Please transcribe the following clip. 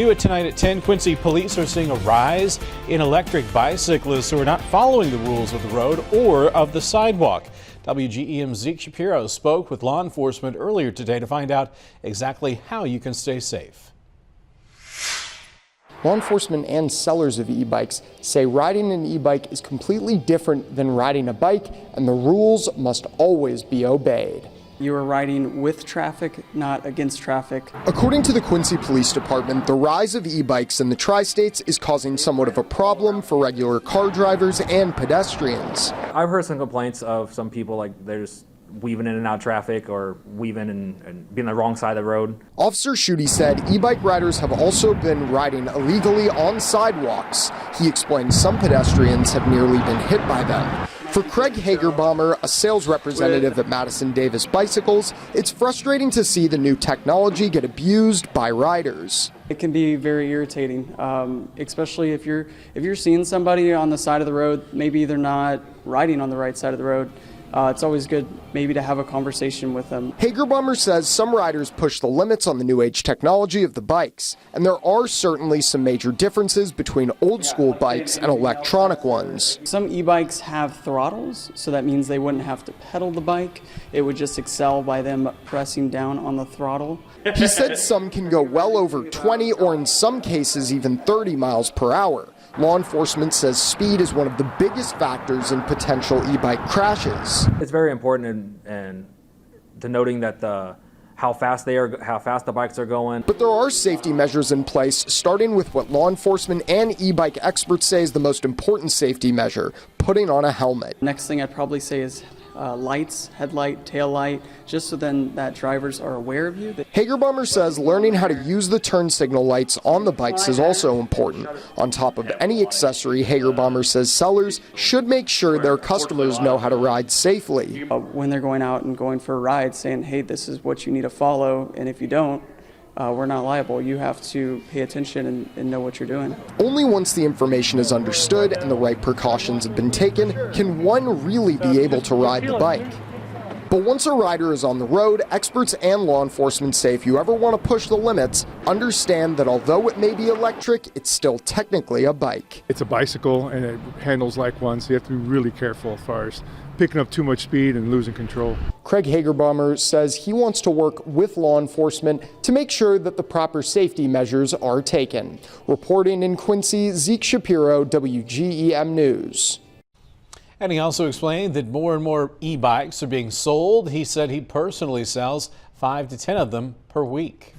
New tonight at 10, Quincy police are seeing a rise in electric bicyclists who are not following the rules of the road or of the sidewalk. WGEM's Zeke Shapiro spoke with law enforcement earlier today to find out exactly how you can stay safe. Law enforcement and sellers of e-bikes say riding an e-bike is completely different than riding a bike, and the rules must always be obeyed. You are riding with traffic, not against traffic. According to the Quincy Police Department, the rise of e-bikes in the tri-states is causing somewhat of a problem for regular car drivers and pedestrians. I've heard some complaints of some people like they're just weaving in and out of traffic or weaving and being on the wrong side of the road. Officer Schutte said e-bike riders have also been riding illegally on sidewalks. He explained some pedestrians have nearly been hit by them. For Craig Hagerbommer, a sales representative at Madison Davis Bicycles, it's frustrating to see the new technology get abused by riders. It can be very irritating, especially if you're seeing somebody on the side of the road, maybe they're not riding on the right side of the road. It's always good maybe to have a conversation with them. Hagerbommer says some riders push the limits on the new age technology of the bikes, and there are certainly some major differences between old school bikes and electronic ones. Some e-bikes have throttles, so that means they wouldn't have to pedal the bike. It would just excel by them pressing down on the throttle. He said some can go well over 20 or in some cases even 30 miles per hour. Law enforcement says speed is one of the biggest factors in potential e-bike crashes. It's very important in denoting that how fast the bikes are going. But there are safety measures in place, starting with what law enforcement and e-bike experts say is the most important safety measure: putting on a helmet. Next thing I'd probably say is lights, headlight, tail light, just so then that drivers are aware of you. Hagerbommer says learning how to use the turn signal lights on the bikes is also important. On top of any accessory, Hagerbommer says sellers should make sure their customers know how to ride safely. When they're going out and going for a ride, saying, hey, this is what you need to follow, and if you don't, we're not liable. You have to pay attention and know what you're doing. Only once the information is understood and the right precautions have been taken can one really be able to ride the bike. But once a rider is on the road, experts and law enforcement say if you ever want to push the limits, understand that although it may be electric, it's still technically a bike. It's a bicycle and it handles like one, so you have to be really careful as far as picking up too much speed and losing control. Craig Hagerbommer says he wants to work with law enforcement to make sure that the proper safety measures are taken. Reporting in Quincy, Zeke Shapiro, WGEM News. And he also explained that more and more e-bikes are being sold. He said he personally sells 5 to 10 of them per week.